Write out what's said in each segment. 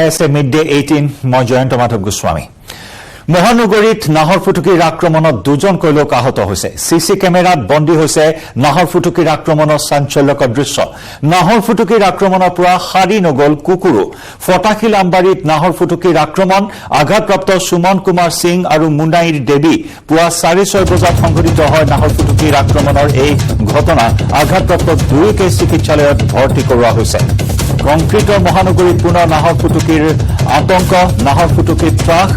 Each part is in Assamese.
চাই আছে মিড ডে 18 মই জয়ন্ত মাধৱ গোস্বামী মহানগৰীত নাহৰ ফুটুকীৰ আক্ৰমণত দুজনকৈ লোক আহত হৈছে সিসি কেমেৰাত বন্দী হৈছে নাহৰ ফুটুকীৰ আক্ৰমণৰ চাঞ্চল্যকৰ দৃশ্য নাহৰ ফুটুকীৰ আক্ৰমণৰ পৰা হাৰি নগল কুকুৰো ফটাকিল আমবাৰীত নাহৰ ফুটুকীৰ আক্ৰমণ আঘাতপ্ৰাপ্ত সুমন কুমাৰ সিং আৰু মুনাইৰ দেৱী পুৱা 6:30 বজাত সংঘটিত হয় নাহৰ ফুটুকীৰ আক্ৰমণৰ এই ঘটনাত আঘাতপ্ৰাপ্ত দুয়োকে চিকিৎসালয়ত ভৰ্তি কৰোৱা হৈছে কংক্ৰিটৰ মহানগৰীত পুনৰ নাহৰ ফুটুকীৰ আতংক নাহৰ ফুটুকীৰ ত্ৰাস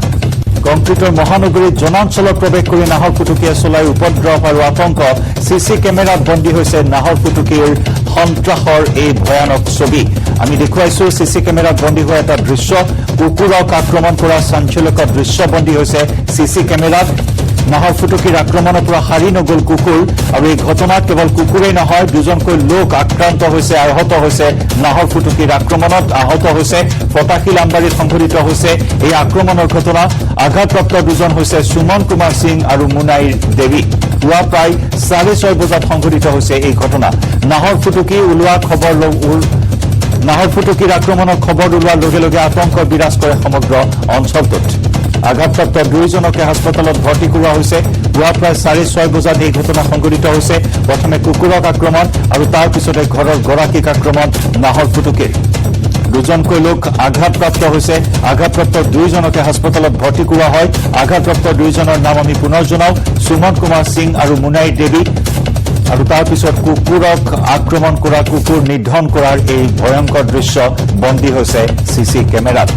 কংক্ৰিটৰ মহানগৰীত জনাঞ্চলত প্ৰৱেশ কৰি নাহৰ ফুটুকীয়ে চলাই উপদ্ৰৱ আৰু আতংক সিসি কেমেৰাত বন্দী হৈছে নাহৰ ফুটুকীৰ সন্ত্ৰাসৰ এই ভয়ানক ছবি আমি দেখুৱাইছো সিসি কেমেৰাত বন্দী হোৱা এটা দৃশ্য কুকুৰক আক্ৰমণ কৰা চাঞ্চল্যকৰ দৃশ্য বন্দী হৈছে সিসি কেমেৰাত নাহৰ ফুটুকীৰ আক্ৰমণৰ পৰা হাৰি নগল কুকুৰ আৰু এই ঘটনাত কেৱল কুকুৰেই নহয় দুজনকৈ লোক আক্ৰান্ত হৈছে আহত হৈছে নাহৰ ফুটুকীৰ আক্ৰমণত আহত হৈছে ফটাকিল আমবাৰীত সংঘটিত হৈছে এই আক্ৰমণৰ ঘটনা আঘাতপ্ৰাপ্ত দুজন হৈছে সুমন কুমাৰ সিং আৰু মুনাইৰ দেৱী পুৱা প্ৰায় 6:30 বজাত সংঘটিত হৈছে এই ঘটনা নাহৰ ফুটুকী ওলোৱা খবৰ নাহৰ ফুটুকীৰ আক্ৰমণৰ খবৰ ওলোৱাৰ লগে লগে আতংক বিৰাজ কৰে সমগ্ৰ অঞ্চলটোত আঘাতপ্ৰাপ্ত দুইজনকে হাস্পতালত ভৰ্তি কৰোৱা হৈছে পুৱা প্ৰায় 6:30 বজাত এই ঘটনা সংঘটিত হৈছে প্ৰথমে কুকুৰক আক্ৰমণ আৰু তাৰ পিছতে ঘৰৰ গৰাকীক আক্ৰমণ নাহৰ ফুটুকীৰ দুজনকৈ লোক আঘাতপ্ৰাপ্ত হৈছে আঘাতপ্ৰাপ্ত দুইজনকে হাস্পতালত ভৰ্তি কৰোৱা হয় আঘাতপ্ৰাপ্ত দুইজনৰ নাম আমি পুনৰ জনাও সুমন কুমাৰ সিং আৰু মুনাই দেৱী আৰু তাৰ পিছত কুকুৰক আক্ৰমণ কৰা কুকুৰ নিধন কৰাৰ এই ভয়ংকৰ দৃশ্য বন্দী হৈছে সিসি কেমেৰাত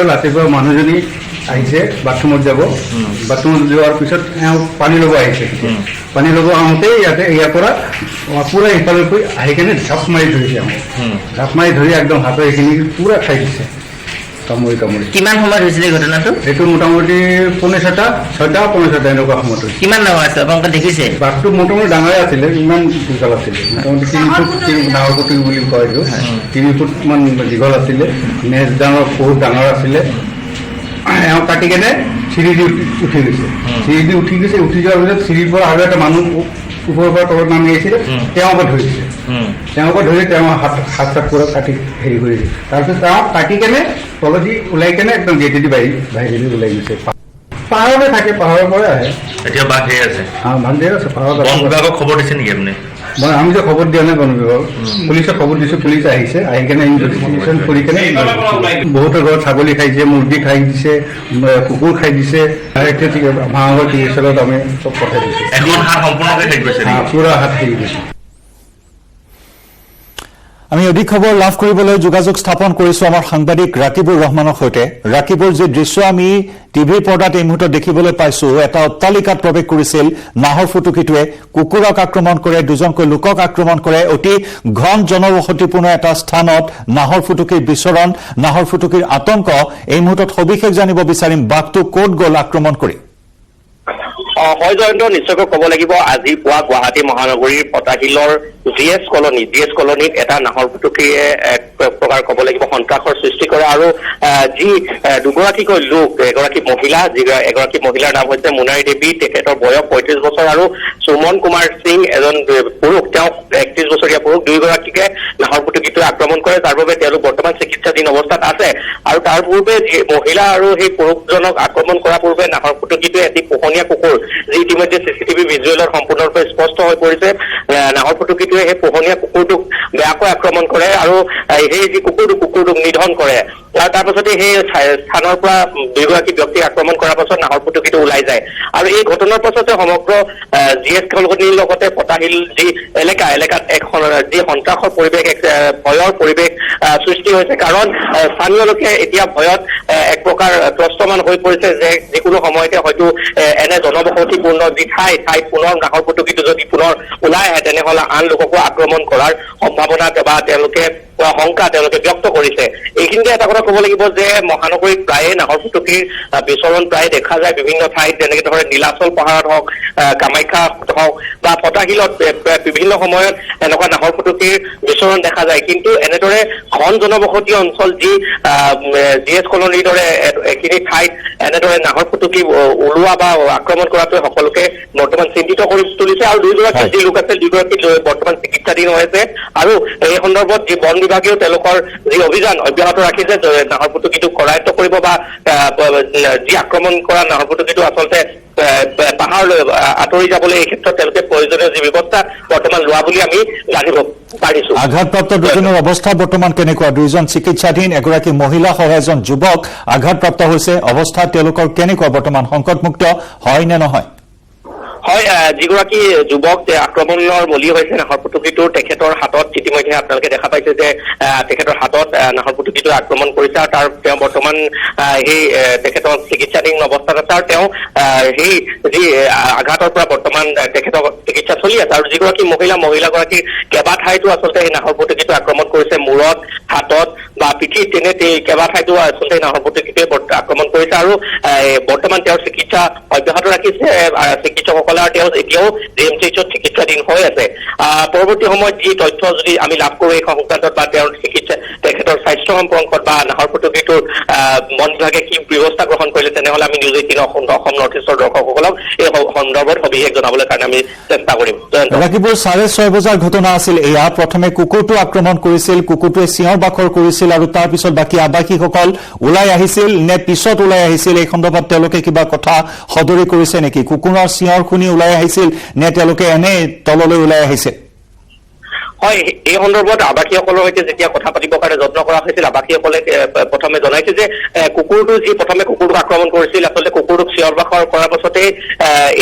ৰাতিপুৱা মানুহজনী আহিছে বাথৰুমত যাব বাথৰুমত যোৱাৰ পিছত পানী ল'ব আহিছে পানী ল'ব আহোঁতেই ইয়াৰ পৰা পুৰা ইফালকৈ আহি কেনে ঝাপ মাৰি ধৰিছে ঝাপ মাৰি ধৰি একদম হাতৰ এইখিনি পুৰা খাই দিছে কামুৰি কিমান সময়ত হৈছিলে ঘটনাটো এইটো মোটামুটি 6:30 এনেকুৱা সময়ত হৈছে কিমান ডাঙৰ আছে আপোনালোকে দেখিছে বাঘটো মোটামুটি ডাঙৰে আছিলে ইমান দীঘল আছিলে মোটামুটি 3 ফুট ডাঙৰ ফুট বুলি কয় এইটো 3 ফুট মান দীঘল আছিলে নেজ ডাঙৰ বহুত ডাঙৰ আছিলে এওঁ কাটি কেনে চিৰি দি উঠি গৈছে উঠি যোৱাৰ পিছত চিৰিৰ পৰা আৰু এটা মানুহ ওপৰৰ পৰা তলত নামি আহিছিলে তেওঁৰ পৰা ধৰিছে তেওঁ হাত চাত পুৰা কাটি হেৰি কৰিছে তাৰপিছত তেওঁ কাটি কেনে তলদি ওলাই কেনে একদম গেটেদি বাহিৰেদি ওলাই গৈছে পাহাৰতে থাকে পাহাৰৰ পৰা আহে এতিয়া বাঘ ধেৰ আছে বাঘ ধেৰ আছে পাহাৰত বন বিভাগক খবৰ দিছে নেকি আপুনি আমি যে খবৰ দিয়া নাই বন বিভাগ পুলিচক খবৰ দিছো পুলিচ আহিছে আহি কেনে ইনভেষ্টিগেশ্যন কৰি কেনে বহুতৰ ঘৰত ছাগলী খাইছে মুৰ্গী খাই দিছে কুকুৰ খাই দিছে এতিয়া ভাঙৰ চিকিৎসালয়ত আমি চব পঠাই দিছো এখন হাত সম্পূৰ্ণকৈ শেষ গৈছে পুৰা হাত শেষ গৈছে আমি অধিক খবৰ লাভ কৰিবলৈ যোগাযোগ স্থাপন কৰিছো আমাৰ সাংবাদিক ৰাকিবুৰ ৰহমানৰ সৈতে ৰাকিবুৰ যে দৃশ্য আমি টিভিৰ পৰ্দাত এই মুহূৰ্তত দেখিবলৈ পাইছো এটা অট্টালিকাত প্ৰৱেশ কৰিছিল নাহৰ ফুটুকীটোৱে কুকুৰক আক্ৰমণ কৰে দুজনকৈ লোকক আক্ৰমণ কৰে অতি ঘন জনবসতিপূৰ্ণ এটা স্থানত নাহৰ ফুটুকীৰ বিচৰণ নাহৰ ফুটুকীৰ আতংক এই মুহূৰ্তত সবিশেষ জানিব বিচাৰিম বাঘটো ক'ত গ'ল আক্ৰমণ কৰি হয় জয়ন্ত নিশ্চয়কৈ ক'ব লাগিব আজি পুৱা গুৱাহাটী মহানগৰীৰ ফটাকিলৰ জিএছ কলনীত এটা নাহৰ ফুটুকীয়ে এক প্ৰকাৰ ক'ব লাগিব সন্ত্ৰাসৰ সৃষ্টি কৰে আৰু যি দুগৰাকীকৈ লোক এগৰাকী মহিলাৰ নাম হৈছে মুনাই দেৱী তেখেতৰ বয়স 35 বছৰ আৰু সুমন কুমাৰ সিং এজন পুৰুষ তেওঁ 31 বছৰীয়া পুৰুষ দুয়োগৰাকীকে নাহৰ ফুটুকীটোৱে আক্ৰমণ কৰে তাৰ বাবে তেওঁলোক বৰ্তমান চিকিৎসাধীন অৱস্থাত আছে আৰু তাৰ পূৰ্বে মহিলা আৰু সেই পুৰুষজনক আক্ৰমণ কৰাৰ পূৰ্বে নাহৰ ফুটুকীটোৱে এটি পোহনীয়া কুকুৰ যি ইতিমধ্যে চিচিটিভি ভিজুৱেলত সম্পূৰ্ণৰূপে স্পষ্ট হৈ পৰিছে নাহৰ ফুটুকীটোৱে সেই পোহনীয়া কুকুৰটোক বেয়াকৈ আক্ৰমণ কৰে আৰু সেই যি কুকুৰটোক নিধন কৰে আৰু তাৰ পাছতে সেই স্থানৰ পৰা দুয়োগৰাকী ব্যক্তিক আক্ৰমণ কৰাৰ পাছত নাহৰ ফুটুকীটো ওলাই যায় আৰু এই ঘটনাৰ পাছতে সমগ্ৰ জিএছ কলনীৰ লগতে ফটাহিল যি এলেকাত যি সন্ত্ৰাসৰ পৰিৱেশ এক ভয়ৰ পৰিৱেশ সৃষ্টি হৈছে কাৰণ স্থানীয় লোকে এতিয়া ভয়ত এক প্ৰকাৰ ত্ৰস্তমান হৈ পৰিছে যে যিকোনো সময়তে হয়তো এনে জনবসতিপূৰ্ণ যি ঠাই পুনৰ নাহৰ ফুটুকীটো যদি পুনৰ ওলাই আহে তেনেহলে আন লোককো আক্ৰমণ কৰাৰ সম্ভাৱনা বা তেওঁলোকে শংকা তেওঁলোকে ব্যক্ত কৰিছে। এইখিনিতে এটা কথা ক'ব লাগিব যে মহানগৰীত প্ৰায়ে নাহৰ ফুটুকীৰ বিচৰণ প্ৰায় দেখা যায় বিভিন্ন ঠাইত, যেনেকে ধৰে নীলাচল পাহাৰত হওক, কামাখ্যা হওক বা ফটাশিলত বিভিন্ন সময়ত এনেকুৱা নাহৰ ফুটুকীৰ বিচৰণ দেখা যায়। কিন্তু এনেদৰে ঘন জনবসতি অঞ্চল যি GS কলনীৰ দৰে এইখিনি ঠাইত এনেদৰে নাহৰ ফুটুকী ওলোৱা বা আক্ৰমণ কৰাটোৱে সকলোকে বৰ্তমান চিন্তিত কৰি তুলিছে। আৰু দুয়োগৰাকী যি লোক আছে দুয়োগৰাকী বৰ্তমান চিকিৎসাধীন হৈ আছে। আৰু এই সন্দৰ্ভত যি বন বিভাগেও তেওঁলোকৰ যি অভিযান অব্যাহত ৰাখিছে নাহৰ ফুটুকীটো কৰায়ত্ব কৰিব বা যি আক্ৰমণ কৰা নাহৰ ফুটুকীটো আচলতে পাহাৰলৈ আঁতৰি যাবলৈ এই ক্ষেত্ৰত তেওঁলোকে প্ৰয়োজনীয় যি ব্যৱস্থা বৰ্তমান লোৱা বুলি আমি জানিব পাৰিছো। আঘাতপ্ৰাপ্ত দুজনৰ অৱস্থা বৰ্তমান কেনেকুৱা? দুইজন চিকিৎসাধীন, এগৰাকী মহিলা সহ এজন যুৱক আঘাতপ্ৰাপ্ত হৈছে। অৱস্থা তেওঁলোকৰ কেনেকুৱা বৰ্তমান? সংকটমুক্ত হয় নে নহয়? হয়, যিগৰাকী যুৱক আক্ৰমণৰ বলি হৈছে নাহৰ ফুটুকীটোৰ, তেখেতৰ হাতত ইতিমধ্যে আপোনালোকে দেখা পাইছে যে তেখেতৰ হাতত নাহৰ ফুটুকীটোৱে আক্ৰমণ কৰিছে আৰু তেওঁ বৰ্তমান সেই তেখেতৰ চিকিৎসাধীন অৱস্থাত আছে। আৰু তেওঁ সেই যি আঘাতৰ পৰা বৰ্তমান তেখেতৰ চিকিৎসা চলি আছে। আৰু যিগৰাকী মহিলাগৰাকীৰ কেইবা ঠাইতো আচলতে সেই নাহৰ ফুটুকীটো আক্ৰমণ কৰিছে, মূৰত, হাতত বা পিঠিত, তেনে কেইবা ঠাইতো আচলতে নাহৰ ফুটুকীটোৱে আক্ৰমণ কৰিছে। আৰু বৰ্তমান তেওঁৰ চিকিৎসা অব্যাহত ৰাখিছে চিকিৎসকসকলে। তেওঁ এতিয়াও GMCHত চিকিৎসাধীন হৈ আছে। পৰৱৰ্তী সময়ত যি তথ্য যদি আমি লাভ কৰো এই সংক্ৰান্তত বা তেওঁৰ চিকিৎসা তেখেতৰ স্বাস্থ্য সম্পৰ্কত বা নাহৰ ফুটুকীটোৰ বন বিভাগে কি ব্যৱস্থা গ্ৰহণ কৰিলে, তেনেহলে আমি নিউজ 18 অসম নৰ্থ ইষ্টৰ দৰ্শকসকলক এই সন্দৰ্ভত সবিশেষ জনাবলৈ কাৰণে আমি চেষ্টা কৰিম। ৰাতিপুৱা 6:30 বজাৰ ঘটনা আছিল এয়া। প্ৰথমে কুকুৰটো আক্ৰমণ কৰিছিল, কুকুৰটোৱে চিঞৰ বাখৰ কৰিছিল আৰু তাৰ পিছত বাকী আৱাসীসকল ওলাই আহিছিল নে পিছত ওলাই আহিছিল? এই সন্দৰ্ভত তেওঁলোকে কিবা কথা সদৰি কৰিছে নেকি? কুকুৰৰ চিঞৰ শুনি ওলাই আহিছিল নে তেওঁলোকে এনে তললৈ ওলাই আহিছিল? হয়, এই সন্দৰ্ভত আৱাসীসকলৰ সৈতে যেতিয়া কথা পাতিবৰ কাৰণে যত্ন কৰা হৈছিল, আৱাসীসকলে প্ৰথমে জনাইছে যে কুকুৰটো যি প্ৰথমে কুকুৰটোক আক্ৰমণ কৰিছিল, আচলতে কুকুৰটোক চিঞৰ বাখৰ কৰাৰ পাছতে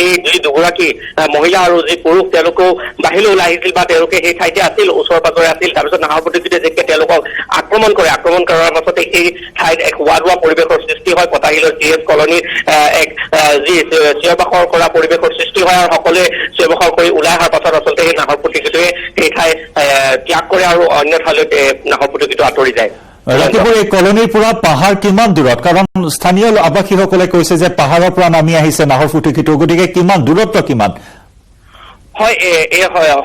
এই যি দুগৰাকী মহিলা আৰু যি পুৰুষ তেওঁলোকেও বাহিৰলৈ ওলাই আহিছিল বা তেওঁলোকে সেই ঠাইতে আছিল, ওচৰে পাজৰে আছিল। তাৰপিছত নাহৰ ফুটুকীটোৱে যেতিয়া তেওঁলোকক আক্ৰমণ কৰাৰ পাছতে সেই ঠাইত এক হোৱা পৰিৱেশৰ সৃষ্টি হয়। ফটাশিলৰ GS কলনীৰ এক যি চিঞৰ বাখৰ কৰা পৰিৱেশৰ সৃষ্টি হয় আৰু সকলোৱে চিঞৰ বাখৰ কৰি ওলাই অহাৰ পাছত আচলতে সেই নাহৰ ফুটুকীটোৱে সেই ঠাই ত্যাগ কৰে আৰু অন্য ঠাইলৈ নাহৰ ফুটুকীটো আঁতৰি যায়। ৰাতিপুৱা এই কলনীৰ পৰা পাহাৰ কিমান দূৰত? কাৰণ স্থানীয় আৱাসীসকলে কৈছে যে পাহাৰৰ পৰা নামি আহিছে নাহৰ ফুটুকীটো, গতিকে কিমান দূৰত্ব কিমান? হয়,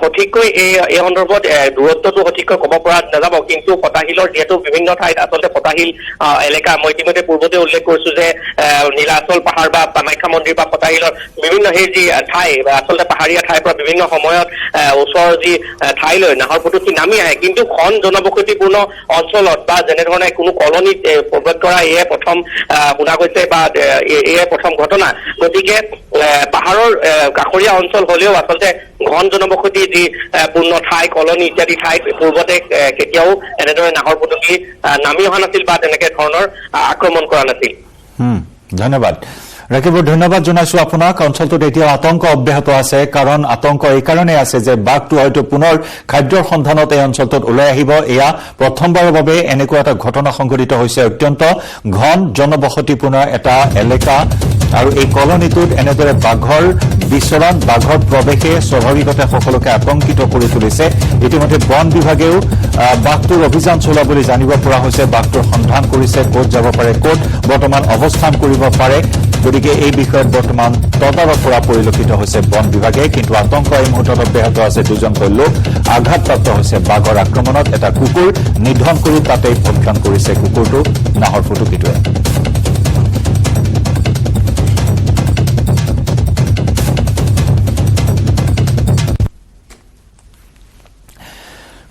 সঠিককৈ এই সন্দৰ্ভত দূৰত্বটো সঠিককৈ ক'ব পৰা নাযাব। কিন্তু ফটাশিলৰ যিহেতু বিভিন্ন ঠাইত আচলতে ফটাশিল এলেকা, মই ইতিমধ্যে পূৰ্বতে উল্লেখ কৰিছো যে নীলাচল পাহাৰ বা কামাখ্যা মন্দিৰ বা ফটাশিলৰ বিভিন্ন সেই যি ঠাই আচলতে পাহাৰীয়া ঠাইৰ পৰা বিভিন্ন সময়ত ওচৰৰ যি ঠাইলৈ নাহৰ ফুটুকী নামি আহে। কিন্তু ঘন জনবসতিপূৰ্ণ অঞ্চলত বা যেনেধৰণে কোনো কলনীত প্ৰৱেশ কৰা এয়ে প্ৰথম শুনা গৈছে বা এয়ে প্ৰথম ঘটনা। গতিকে পাহাৰৰ কাষৰীয়া অঞ্চল হলেও আচলতে ঘন জনবসতি যি পূৰ্ণ ঠাই, কলনী ইত্যাদি ঠাইত পূৰ্বতে কেতিয়াও এনেদৰে নাহৰ ফুটুকী নামি অহা নাছিল বা তেনেকে ধৰণৰ আক্ৰমণ কৰা নাছিল। ধন্যবাদ ৰাকিব, ধন্যবাদ জনাইছো আপোনাক। অঞ্চলটোত এতিয়া আতংক অব্যাহত আছে, কাৰণ আতংক এইকাৰণে আছে যে বাঘটো হয়তো পুনৰ খাদ্যৰ সন্ধানত এই অঞ্চলটোত ওলাই আহিব। এয়া প্ৰথমবাৰৰ বাবে এনেকুৱা এটা ঘটনা সংঘটিত হৈছে। অত্যন্ত ঘন জনবসতিপূৰ্ণ এটা এলেকা আৰু এই কলনীটোত এনেদৰে বাঘৰ বিচৰণ, বাঘৰ প্ৰৱেশে স্বাভাৱিকতে সকলোকে আতংকিত কৰি তুলিছে। ইতিমধ্যে বন বিভাগেও বাঘটোৰ অভিযান চলোৱা বুলি জানিব পৰা হৈছে। বাঘটোৰ সন্ধান কৰিছে, ক'ত যাব পাৰে, ক'ত বৰ্তমান অৱস্থান কৰিব পাৰে। গতিকে এই বিষয়ত বৰ্তমান তদাৰক কৰা পৰিলক্ষিত হৈছে বন বিভাগে। কিন্তু আতংক এই মুহূৰ্তত অব্যাহত আছে। দুজনকৈ লোক আঘাতপ্ৰাপ্ত হৈছে বাঘৰ আক্ৰমণত। এটা কুকুৰ নিধন কৰি তাতেই ভক্ষণ কৰিছে কুকুৰটো নাহৰ ফুটুকীটোৱে।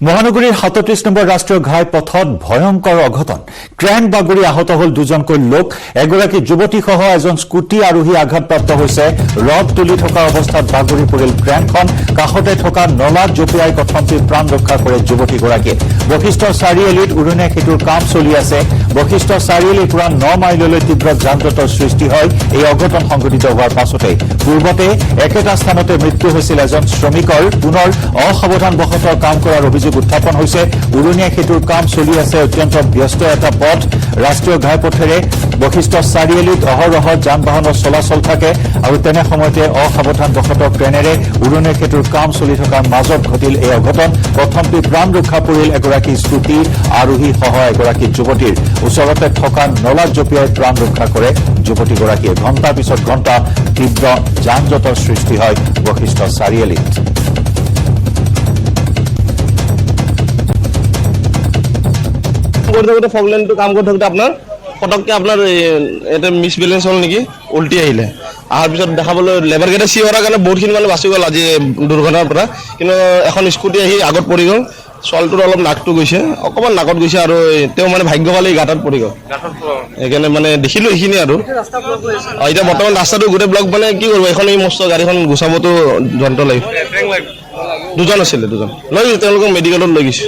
মহানগৰীৰ ৩৭ নম্বৰ ৰাষ্ট্ৰীয় ঘাই পথত ভয়ংকৰ অঘটন। ক্ৰেন বাগৰি আহত হল দুজনকৈ লোক। এগৰাকী যুৱতীসহ এজন স্কুটি আৰোহী আঘাতপ্ৰাপ্ত হৈছে। ৰড তুলি থকা অৱস্থাত বাগৰি পৰিল ক্ৰেনখন। কাষতে থকা নলাত জঁপিয়াই কথমপি প্ৰাণ ৰক্ষা কৰে যুৱতীগৰাকীয়ে। বশিষ্ঠ চাৰিআলিত উৰণীয়া সেতুৰ কাম চলি আছে। বশিষ্ঠ চাৰিআলিৰ পৰা ৯ মাইললৈ তীব্ৰ যান-জঁটৰ সৃষ্টি হয় এই অঘটন সংঘটিত হোৱাৰ পাছতে। পূৰ্বতে একেটা স্থানতে মৃত্যু হৈছিল এজন শ্ৰমিকৰ। পুনৰ অসাৱধানবশতঃ কাম কৰাৰ অভিযোগ অভিযোগ উত্থাপন হৈছে উৰণীয়া সেতুৰ কাম চলি আছে অত্যন্ত ব্যস্ত এটা পথ ৰাষ্ট্ৰীয় ঘাইপথেৰে বশিষ্ঠ চাৰিআলিত অহৰহ যান বাহনৰ চলাচল থাকে আৰু তেনে সময়তে অসাৱধানবশতঃ ট্ৰেনেৰে উৰণীয়া সেতুৰ কাম চলি থকাৰ মাজত ঘটিল এই অঘটন প্ৰথমটি প্ৰাণ ৰক্ষা পৰিল এগৰাকী স্কুটি আৰোহী সহ এগৰাকী যুৱতীৰ ওচৰতে থকা নলাত জঁপিয়াই প্ৰাণ ৰক্ষা কৰে যুৱতীগৰাকীয়ে ঘণ্টাৰ পিছত ঘণ্টা তীব্ৰ যান জঁটৰ সৃষ্টি হয় বশিষ্ঠ চাৰিআলিত কৰি থাকোঁতে ফগলেনটো কাম কৰি থাকোঁতে আপোনাৰ পটককৈ আপোনাৰ এটা মিছবেলেঞ্চ হ'ল নেকি উল্টি আহিলে অহাৰ পিছত দেখাবলৈ লেবাৰকেইটা চিঞৰাৰ কাৰণে বহুতখিনি মানুহ বাচি গ'ল আজি দুৰ্ঘটনাৰ পৰা কিন্তু এখন স্কুটি আহি আগত পৰি গ'ল ছোৱালীটোৰ অলপ নাকটো গৈছে অকণমান নাকত গৈছে আৰু তেওঁ মানে ভাগ্যশালী গাঁতত পৰি গ'ল সেইকাৰণে মানে দেখিলোঁ এইখিনি আৰু এতিয়া বৰ্তমান ৰাস্তাটো গোটেই ব্লক মানে কি কৰিব এখন এই মস্ত গাড়ীখন গুচাবতো যন্ত্ৰ লাগিব দুজন আছিলে লৈ তেওঁলোকক মেডিকেলত লৈ গৈছে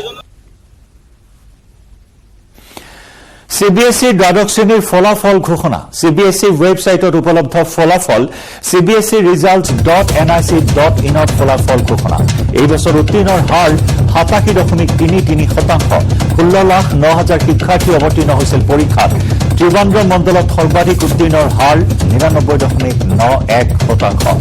CBSE দ্বাদশ শ্ৰেণীৰ ফলাফল ঘোষণা CBSE ৱেবছাইটত উপলব্ধ ফলাফল cbse.results.nic.in ত ফলাফল ঘোষণা এই বছৰ উত্তীৰ্ণৰ হাৰ 87.33% 16,09,000 শিক্ষাৰ্থী অৱতীৰ্ণ হৈছিল পৰীক্ষাত ত্ৰিবান্দ্ৰম মণ্ডলত সৰ্বাধিক উত্তীৰ্ণৰ হাৰ 99.91%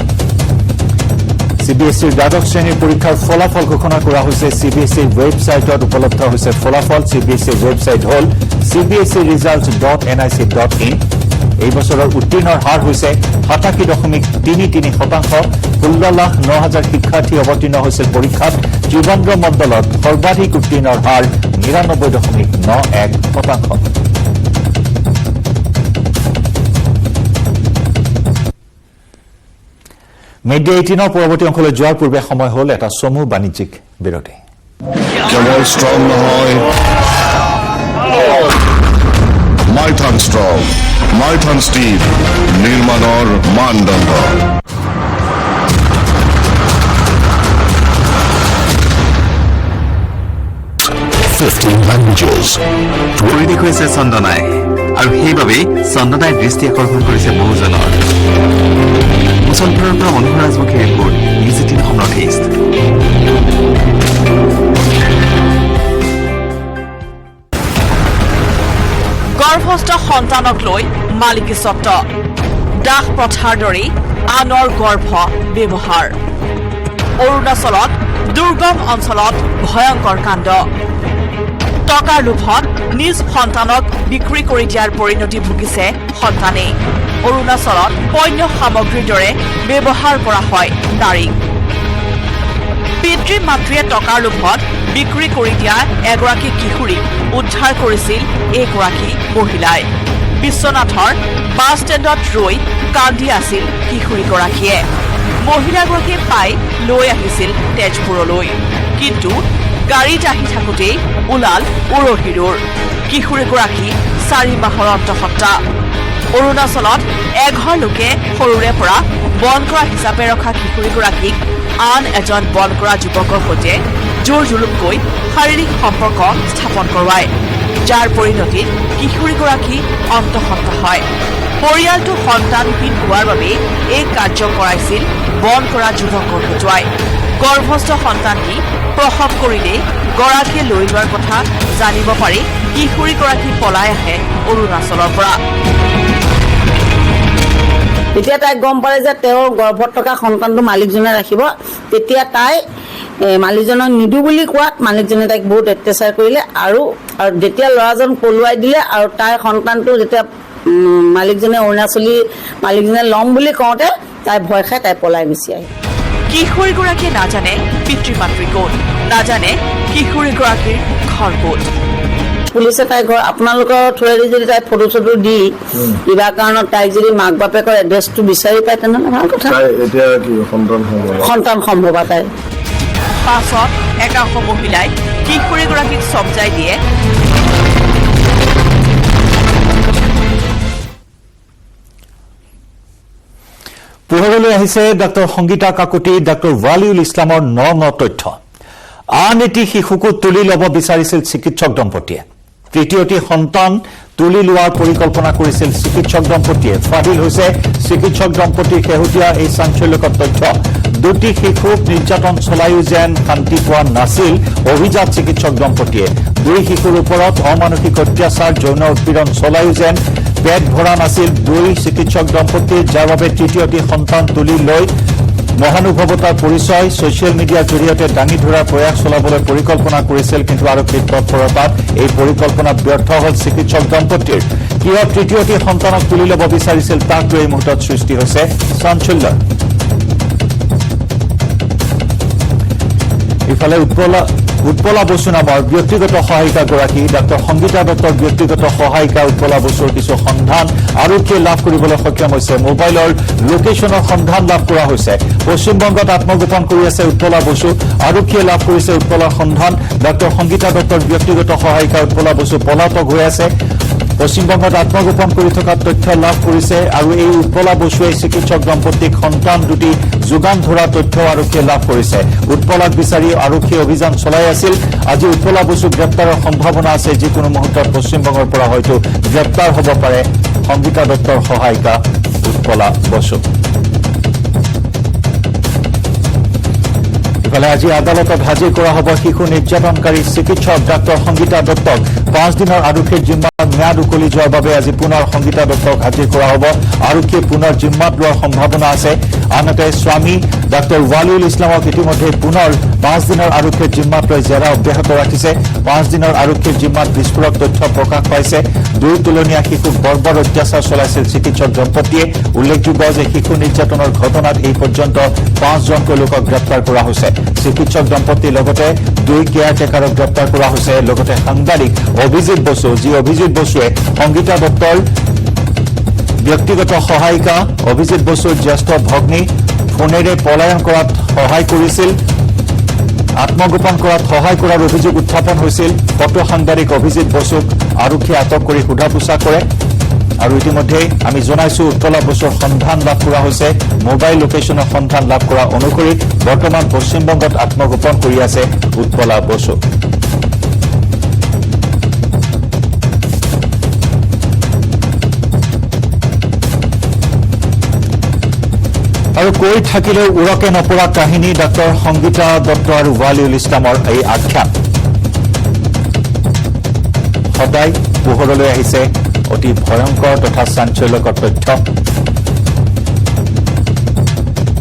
CBSEৰ দ্বাদশ শ্ৰেণীৰ পৰীক্ষাৰ ফলাফল ঘোষণা কৰা হৈছে CBSE ৱেবছাইটত উপলব্ধ হৈছে ফলাফল CBSE ৱেবছাইট হ'ল cbse.results.nic.in এই বছৰৰ উত্তীৰ্ণৰ হাৰ হৈছে 87.33% 16,09,000 শিক্ষাৰ্থী অৱতীৰ্ণ হৈছিল পৰীক্ষাত ত্ৰিবান্দ্ৰম মণ্ডলত সৰ্বাধিক উত্তীৰ্ণৰ হাৰ 99.91% মিডিয়া 18 পৰৱৰ্তী অংশলৈ যোৱাৰ পূৰ্বে সময় হ'ল এটা চমু বাণিজ্যিক বিৰতি কেৱল ষ্ট্ৰং নহয় মাইথান ষ্ট্ৰং মাইথান ষ্টীল নিৰ্মাণৰ মানদণ্ড 15 languages কৰি দেখুৱাইছে চন্দনাই আৰু সেইবাবেই চন্দনাই দৃষ্টি আকৰ্ষণ কৰিছে বহুজনৰ মুছলপুৰৰ পৰা Manohar Rajmukhi report news 18 Assam north east গৰ্ভস্থ সন্তানক লৈ মালিকী স্বত্ব দাহ প্ৰথাৰ দৰেই আনৰ গৰ্ভ ব্যৱহাৰ অৰুণাচলত দুৰ্গম অঞ্চলত ভয়ংকৰ কাণ্ড টকাৰ লোভত নিজ সন্তানক বিক্ৰী কৰি দিয়াৰ পৰিণতি ভুগিছে সন্তানেই অৰুণাচলত পণ্য সামগ্ৰীৰ দৰে ব্যৱহাৰ কৰা হয় নাৰীক পিতৃ মাতৃয়ে টকাৰ লোভত বিক্ৰী কৰি দিয়া এগৰাকী কিশোৰীক উদ্ধাৰ কৰিছিল এইগৰাকী মহিলাই বিশ্বনাথৰ বাছ ষ্টেণ্ডত ৰৈ কান্দি আছিল কিশোৰীগৰাকীয়ে মহিলাগৰাকীয়ে পাই লৈ আহিছিল তেজপুৰলৈ কিন্তু গাড়ীত আহি থাকোঁতেই ওলাল উৰহিৰৰ কিশোৰীগৰাকী 4 মাহৰ অন্তঃসত্ত্বা অৰুণাচলত এঘৰ লোকে সৰুৰে পৰা বন কৰা হিচাপে ৰখা কিশোৰীগৰাকীক আন এজন বন কৰা যুৱকৰ সৈতে জোৰ জুলুমকৈ শাৰীৰিক সম্পৰ্ক স্থাপন কৰোৱায় যাৰ পৰিণতিত কিশোৰীগৰাকী অন্তঃসত্ত্বা হয় পৰিয়ালটো সন্তানহীন হোৱাৰ বাবে এই কাৰ্য কৰাইছিল বন কৰা যুৱকৰ হতুৱাই গৰ্ভস্থ সন্তানটি প্ৰসৱ কৰিলেই গৰাকীয়ে লৈ লোৱাৰ কথা জানিব পাৰি কিশোৰীগৰাকী পলাই আহে অৰুণাচলৰ পৰা যেতিয়া তাই গম পালে যে তেওঁৰ গৰ্ভত থকা সন্তানটো মালিকজনে ৰাখিব তেতিয়া তাই মালিকজনক নিদু বুলি কোৱাত মালিকজনে তাইক বহুত অত্যাচাৰ কৰিলে আৰু যেতিয়া ল'ৰাজন পলুৱাই দিলে আৰু তাইৰ সন্তানটো যেতিয়া মালিকজনে অৰুণাচলী মালিকজনে ল'ম বুলি কওঁতে তাই ভয় খাই তাই পলাই গুচি আহিল কিশোৰীগৰাকীয়ে নাজানে পিতৃ মাতৃ ক'ত নাজানে কিশোৰীগৰাকীৰ ঘৰ ক'ত পুলিচে তাই ঘৰ আপোনালোকৰ থ্ৰুৱেদি যদি তাই ফটো চটো দি কিবা কাৰণত তাইক যদি মাক বাপেকৰ এড্ৰেছটো বিচাৰি পায় তেনেহ'লে ভাল কথা এতিয়া কি সন্তান সম্ভৱ তাই পাছত একাংশ মহিলাই কিশোৰীগৰাকীক চমজাই দিয়ে পোহৰলৈ আহিছে ডক্টৰ সংগীতা কাকতি ডক্টৰ ৱালিউল ইছলামৰ ন তথ্য আন এটি শিশুকো তুলি ল'ব বিচাৰিছিল চিকিৎসক দম্পতীয়ে তৃতীয়টি সন্তান তুলি লোৱাৰ পৰিকল্পনা কৰিছিল চিকিৎসক দম্পতীয়ে ফাদিল হৈছে চিকিৎসক দম্পতীৰ শেহতীয়া এই চাঞ্চল্যকৰ তথ্য দুটি শিশুক নিৰ্যাতন চলায়ো যেন শান্তি পোৱা নাছিল অভিজাত চিকিৎসক দম্পতীয়ে দুই শিশুৰ ওপৰত অমানসিক অত্যাচাৰ যৌন উৎপীড়ন চলায়ো যেন পেট ভৰা নাছিল দুই চিকিৎসক দম্পতীৰ যাৰ বাবে তৃতীয়টি সন্তান তুলি লৈ মহানুভৱতাৰ পৰিচয় ছচিয়েল মিডিয়াৰ জৰিয়তে দাঙি ধৰাৰ প্ৰয়াস চলাবলৈ পৰিকল্পনা কৰিছিল কিন্তু আৰক্ষীৰ তৎপৰতাত এই পৰিকল্পনা ব্যৰ্থ হ'ল চিকিৎসক দম্পতীৰ কিয় তৃতীয়টি সন্তানক তুলি ল'ব বিচাৰিছিল তাক লৈ এই মুহূৰ্তত সৃষ্টি হৈছে চাঞ্চল্যৰ ইফালে উৎপলা বসু নামৰ ব্যক্তিগত সহায়িকাগৰাকী ডাক্তৰ সংগীতা দত্তৰ ব্যক্তিগত সহায়িকা উৎপলা বসুৰ কিছু সন্ধান আৰক্ষীয়ে লাভ কৰিবলৈ সক্ষম হৈছে মোবাইলৰ লোকেশ্যনৰ সন্ধান লাভ কৰা হৈছে পশ্চিমবংগত আত্মগোপন কৰি আছে উৎপলা বসু আৰক্ষীয়ে লাভ কৰিছে উৎপলাৰ সন্ধান ডাক্তৰ সংগীতা দত্তৰ ব্যক্তিগত সহায়িকা উৎপলা বসু পলাতক হৈ আছে পশ্চিমবংগত আত্মগোপন কৰি থকা তথ্য লাভ কৰিছে আৰু এই উৎপলা বসুৱে চিকিৎসক দম্পতীক সন্তান দুটি যোগান ধৰা তথ্য আৰক্ষীয়ে লাভ কৰিছে উৎপলাক বিচাৰি আৰক্ষীয়ে অভিযান চলাই আছিল আজি উৎপলা বসুক গ্ৰেপ্তাৰৰ সম্ভাৱনা আছে যিকোনো মুহূৰ্তত পশ্চিমবংগৰ পৰা হয়তো গ্ৰেপ্তাৰ হ'ব পাৰে সংগীতা দত্তৰ সহায়িকা উৎপলা বসু ইফালে আজি আদালতত হাজিৰ কৰা হ'ব শিশু নিৰ্যাতনকাৰী চিকিৎসক ডাক্তৰ সংগীতা দত্তক 5 দিনৰ আৰক্ষীৰ জিম্মাৰ ম্যাদ উকলি যোৱাৰ বাবে আজি পুনৰ সংগীতা দত্তক হাজিৰ কৰা হ'ব আৰক্ষীয়ে পুনৰ জিম্মাত লোৱাৰ সম্ভাৱনা আছে আনহাতে স্বামী ডাক্তৰ ৱালিউল ইছলামক ইতিমধ্যে পুনৰ 5 দিনৰ আৰক্ষীৰ জিম্মাত লৈ জেৰা অব্যাহত ৰাখিছে 5 দিনৰ আৰক্ষীৰ জিম্মাত বিস্ফোৰক তথ্য প্ৰকাশ পাইছে দুই তুলনীয়া শিশুক বৰ্বৰ অত্যাচাৰ চলাইছিল চিকিৎসক দম্পতীয়ে উল্লেখযোগ্য যে শিশু নিৰ্যাতনৰ ঘটনাত এই পৰ্যন্ত 5 জনকৈ লোকক গ্ৰেপ্তাৰ কৰা হৈছে চিকিৎসক দম্পতীৰ লগতে দুই কেয়াৰটেকাৰক গ্ৰেপ্তাৰ কৰা হৈছে লগতে সাংবাদিক অভিজিত বসু যি অভিজিত বসুৱে সংগীতা দত্তৰ ব্যক্তিগত সহায়িকা অভিজিত বসুৰ জ্যেষ্ঠ ভগ্নী ফোনেৰে পলায়ন কৰাত সহায় কৰিছিল আত্মগোপন কৰাত সহায় কৰাৰ অভিযোগ উত্থাপন হৈছিল ফটো সাংবাদিক অভিজিত বসুক আৰক্ষীয়ে আটক কৰি সোধা পোছা কৰে আৰু ইতিমধ্যে আমি জনাইছো উৎপলা বসুৰ সন্ধান লাভ কৰা হৈছে মোবাইল লোকেশ্যনৰ সন্ধান লাভ কৰা অনুসৰি বৰ্তমান পশ্চিমবংগত আত্মগোপন কৰি আছে উৎপলা বসু আৰু কৈ থাকিলেও উৰকে নপৰা কাহিনী ডাক্তৰ সংগীতা দত্ত আৰু ৱালিউল ইছলামৰ এই আখ্যান সদায় পোহৰলৈ আহিছে অতি ভয়ংকৰ তথা চাঞ্চল্যকৰ তথ্য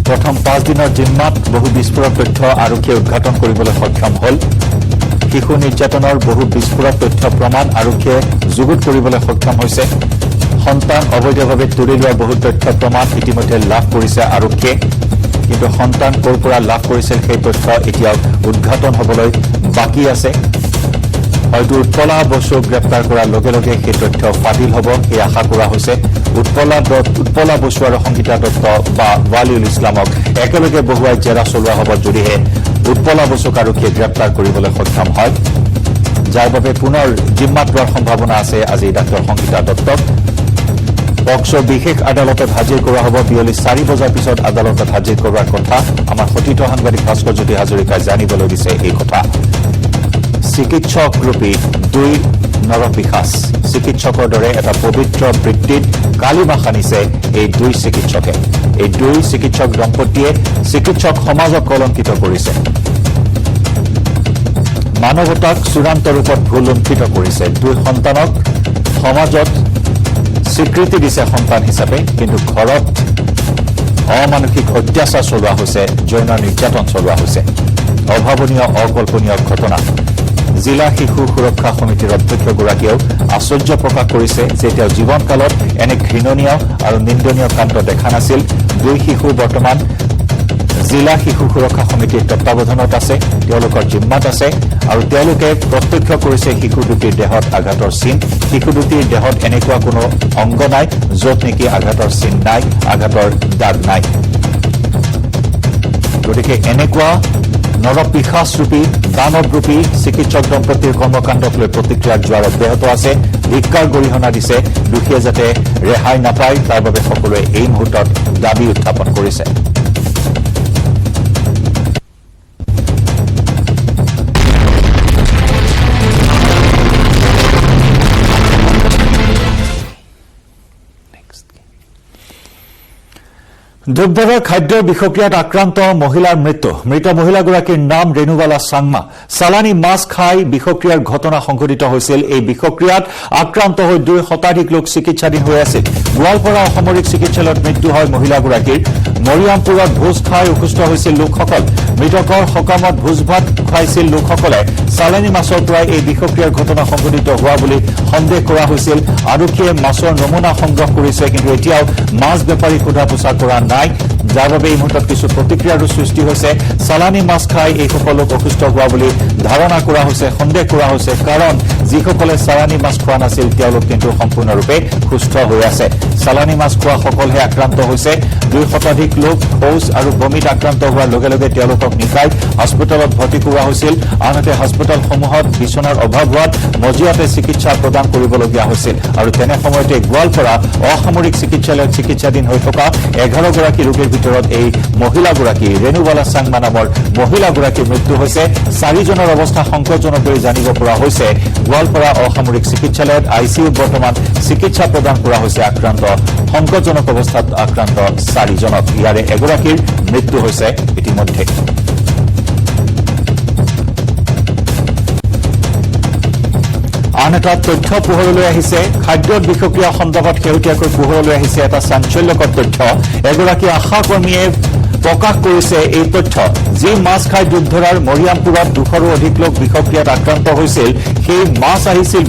প্ৰথম 5 দিনৰ জিম্মাত বহু বিস্ফোৰক তথ্য আৰক্ষীয়ে উদ্ঘাটন কৰিবলৈ সক্ষম হ'ল শিশু নিৰ্যাতনৰ বহু বিস্ফোৰক তথ্য প্ৰমাণ আৰক্ষীয়ে যুগুত কৰিবলৈ সক্ষম হৈছে সন্তান অবৈধভাৱে তুলি লোৱাৰ বহু তথ্য প্ৰমাণ ইতিমধ্যে লাভ কৰিছে আৰক্ষীয়ে কিন্তু সন্তান ক'ৰ পৰা লাভ কৰিছিল সেই তথ্য এতিয়াও উদ্ঘাটন হ'বলৈ বাকী আছে হয়তো উৎপলা বসুক গ্ৰেপ্তাৰ কৰাৰ লগে লগে সেই তথ্য ফাদিল হ'ব এই আশা কৰা হৈছে উৎপলা বসু আৰু সংগীতা দত্ত বা ৱালিউল ইছলামক একেলগে বহুৱাই জেৰা চলোৱা হ'ব যদিহে উৎপলা বসুক আৰক্ষীয়ে গ্ৰেপ্তাৰ কৰিবলৈ সক্ষম হয় যাৰ বাবে পুনৰ জিম্মাত লোৱাৰ সম্ভাৱনা আছে আজি ডাক্তৰ সংগীতা দত্তক পক্সো বিশেষ আদালতত হাজিৰ কৰা হ'ব বিয়লি 4 বজাৰ পিছত আদালতত হাজিৰ কৰাৰ কথা আমাৰ সতীৰ্থ সাংবাদিক ভাস্কৰ জ্যোতি হাজৰিকাই জানিবলৈ দিছে এই কথা চিকিৎসক ৰূপী দুই নৰপিশাচ চিকিৎসকৰ দৰে এটা পবিত্ৰ বৃত্তিত কালিমা সানিছে এই দুই চিকিৎসকে এই দুই চিকিৎসক দম্পতীয়ে চিকিৎসক সমাজক কলংকিত কৰিছে মানৱতাক চূড়ান্ত ৰূপত ভুলুণ্ঠিত কৰিছে দুই সন্তানক সমাজত স্বীকৃতি দিছে সন্তান হিচাপে কিন্তু ঘৰত অমানসিক অত্যাচাৰ চলোৱা হৈছে যৌন নিৰ্যাতন চলোৱা হৈছে অভাৱনীয় অকল্পনীয় ঘটনা জিলা শিশু সুৰক্ষা সমিতিৰ অধ্যক্ষগৰাকীয়েও আশ্চৰ্য প্ৰকাশ কৰিছে যে তেওঁ জীৱনকালত এনে ঘৃণনীয় আৰু নিন্দনীয় কাণ্ড দেখা নাছিল দুই শিশু বৰ্তমান জিলা শিশু সুৰক্ষা সমিতিৰ তত্বাৱধানত আছে তেওঁলোকৰ জিম্মাত আছে আৰু তেওঁলোকে প্ৰত্যক্ষ কৰিছে শিশু দুটিৰ দেহত আঘাতৰ চিন শিশু দুটিৰ দেহত এনেকুৱা কোনো অংগ নাই য'ত নেকি আঘাতৰ চিন নাই আঘাতৰ দাগ নাই গতিকে এনেকুৱা নৰপিশাচৰূপী দানৱৰূপী চিকিৎসক দম্পতীৰ কৰ্মকাণ্ডক লৈ প্ৰতিক্ৰিয়াৰ জোৱাৰ অব্যাহত আছে ধিক্কাৰ গৰিহণা দিছে দুখীয়ে যাতে ৰেহাই নাপায় তাৰ বাবে সকলোৱে এই মুহূৰ্তত দাবী উত্থাপন কৰিছে ধূপধাৰাৰ খাদ্যৰ বিষক্ৰিয়াত আক্ৰান্ত মহিলাৰ মৃত মহিলাগৰাকীৰ নাম ৰেণুবালা চাংমা চালানী মাছ খাই বিষক্ৰিয়াৰ ঘটনা সংঘটিত হৈছিল এই বিষক্ৰিয়াত আক্ৰান্ত হৈ 2 শতাধিক লোক চিকিৎসাধীন হৈ আছিল গোৱালপাৰা অসামৰিক চিকিৎসালয়ত মৃত্যু হয় মহিলাগৰাকীৰ মৰিয়ামপুৰত ভোজ খাই অসুস্থ হৈছিল লোকসকল মৃতকৰ সকামত ভোজ ভাত খুৱাইছিল লোকসকলে চালানী মাছৰ পৰা এই বিষক্ৰিয়াৰ ঘটনা সংঘটিত হোৱা বুলি সন্দেহ কৰা হৈছিল আৰক্ষীয়ে মাছৰ নমুনা সংগ্ৰহ কৰিছে কিন্তু এতিয়াও মাছ বেপাৰীক সোধা পোছা কৰা নাই যাৰ বাবে এই মুহূৰ্তত কিছু প্ৰতিক্ৰিয়াৰো সৃষ্টি হৈছে চালানী মাছ খাই এই সকলো অসুস্থ হোৱা বুলি ধাৰণা কৰা হৈছে সন্দেহ কৰা হৈছে কাৰণ যিসকলে চালানী মাছ খোৱা নাছিল তেওঁলোক কিন্তু সম্পূৰ্ণৰূপে সুস্থ হৈ আছে চালানী মাছ খোৱা সকলহে আক্ৰান্ত হৈছে 2 শতাধিক লোক শৌচ আৰু বমিত আক্ৰান্ত হোৱাৰ লগে লগে তেওঁলোকক নিকাই হাস্পতালত ভৰ্তি কৰোৱা হৈছিল আনহাতে হাস্পতালসমূহত বিচনাৰ অভাৱ হোৱাত মজিয়াতে চিকিৎসা প্ৰদান কৰিবলগীয়া হৈছিল আৰু তেনে সময়তে গোৱালপাৰা অসামৰিক চিকিৎসালয়ত চিকিৎসাধীন হৈ থকা 11 গৰাকী ৰোগীৰ ভিতৰত এই মহিলাগৰাকী ৰেণুবালা চাংমা নামৰ মহিলাগৰাকীৰ মৃত্যু হৈছে 4 জনৰ অৱস্থা সংকটজনক বুলি জানিব পৰা হৈছে গোৱালপাৰা অসামৰিক চিকিৎসালয়ত আইচিইউত বৰ্তমান চিকিৎসা প্ৰদান কৰা হৈছে আক্ৰান্ত সংকটজনক অৱস্থাত আক্ৰান্ত 4 জনক ইয়াৰে এগৰাকীৰ মৃত্যু হৈছে ইতিমধ্যে আন এটা তথ্য পোহৰলৈ আহিছে খাদ্যৰ বিষক্ৰিয়া সন্দৰ্ভত শেহতীয়াকৈ পোহৰলৈ আহিছে এটা চাঞ্চল্যকৰ তথ্য এগৰাকী আশাকৰ্মীয়ে প্ৰকাশ কৰিছে এই তথ্য যি মাছ খাই ডুবধৰাৰ মৰিয়ামপুৰত 200ৰো অধিক লোক বিষক্ৰিয়াত আক্ৰান্ত হৈছিল সেই মাছ আহিছিল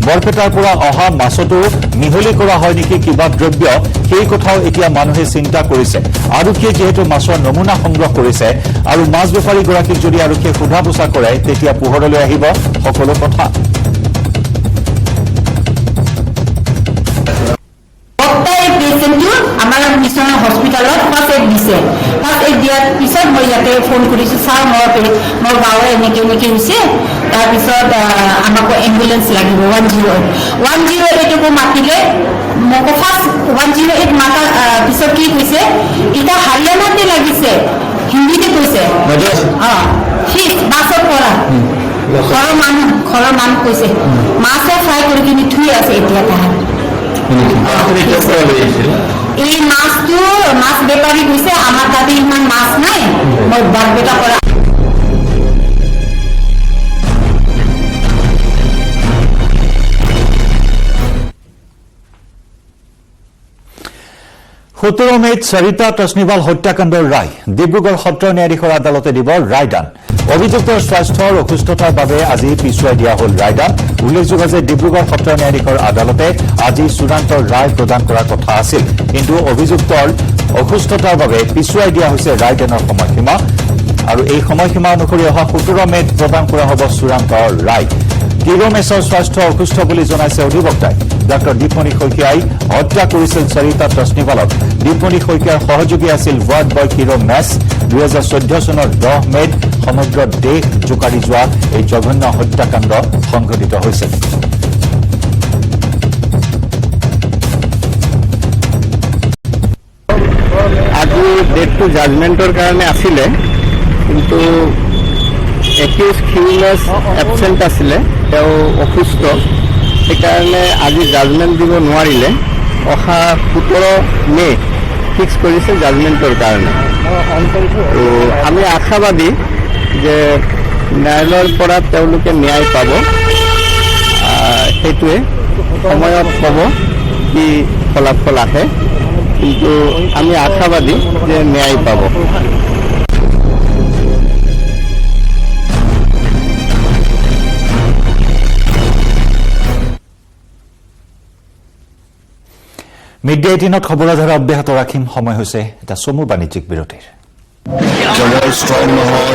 বৰপেটাৰ পৰা অহা মাছতো মিহলি কৰা হয় নেকি কিবা দ্ৰব্য সেই কথাও এতিয়া মানুহে চিন্তা কৰিছে আৰক্ষীয়ে যিহেতু মাছৰ নমুনা সংগ্ৰহ কৰিছে আৰু মাছ বেপাৰীগৰাকীক যদি আৰক্ষীয়ে সোধা পোছা কৰে তেতিয়া পোহৰলৈ আহিব সকলো কথা আমাৰ মিছনৰ হস্পিটালত ফাৰ্ষ্ট এড দিছে ফাৰ্ষ্ট এড দিয়াৰ পিছত মই ইয়াতে ফোন কৰিছোঁ ছাৰ মোৰ গাঁৱৰ এনেকৈ হৈছে তাৰপিছত আমাক এম্বুলেঞ্চ লাগিব 108 মাতিলে মোক ফাৰ্ষ্ট 108 মাতাৰ পিছত কি কৈছে এতিয়া হাৰিয়ানাতে লাগিছে হিন্দীতে কৈছে ফিছ বাছৰ পৰা ঘৰৰ মানুহ কৈছে মাছে ফ্ৰাই কৰি কিনি থৈ আছে এতিয়া তাহাঁত এই মাছটো মাছ বেপাৰী কৈছে আমাৰ তাতে ইমান মাছ নাই মই বৰপেটা পৰা সোতৰ মে'ত সৰিতা তছনিৱাল হত্যাকাণ্ডৰ ৰায় ডিব্ৰুগড় সত্ৰ ন্যায়াধীশৰ আদালতে দিব ৰায়দান অভিযুক্তৰ স্বাস্থ্যৰ অসুস্থতাৰ বাবে আজি পিছুৱাই দিয়া হ'ল ৰায়দান উল্লেখযোগ্য যে ডিব্ৰুগড় সত্ৰ ন্যায়াধীশৰ আদালতে আজি চূড়ান্ত ৰায় প্ৰদান কৰাৰ কথা আছিল কিন্তু অভিযুক্তৰ অসুস্থতাৰ বাবে পিছুৱাই দিয়া হৈছে ৰায়দানৰ সময়সীমা আৰু এই সময়সীমা অনুসৰি অহা 17 মে'ত প্ৰদান কৰা হ'ব চূড়ান্ত ৰায় কিৰোমেছৰ স্বাস্থ্য অসুস্থ বুলি জনাইছে অধিবক্তাই ডক্টৰ দীপমণি শইকীয়াই হত্যা কৰিছিল সৰিতা তছনিৱালক দীপমণি শইকীয়াৰ সহযোগী আছিল ৱাৰ্ড বয় কিৰোমেছ 2014 চনৰ 10 মে'ত সমগ্ৰ দেশ জোকাৰি যোৱা এই জঘন্য হত্যাকাণ্ড সংঘটিত হৈছিল আজি ডেটটো জাজমেণ্টৰ কাৰণে আছিলে কিন্তু একিউজ খিলনেছ এবচেণ্ট আছিলে তেওঁ অসুস্থ সেইকাৰণে আজি জাজমেণ্ট দিব নোৱাৰিলে অহা 17 মে' ফিক্স কৰিছে জাজমেণ্টৰ কাৰণে তো আমি আশাবাদী যে ন্যায়ালয়ৰ পৰা তেওঁলোকে ন্যায় পাব সেইটোৱে সময়ত ক'ব কি ফলাফল আহে কিন্তু আমি আশাবাদী যে ন্যায় পাব মিড ডে 18ত খবৰধাৰা অব্যাহত ৰাখিম সময় হৈছে এটা চমু বাণিজ্যিক বিৰতিৰ কেৱল ষ্ট্ৰং নহয়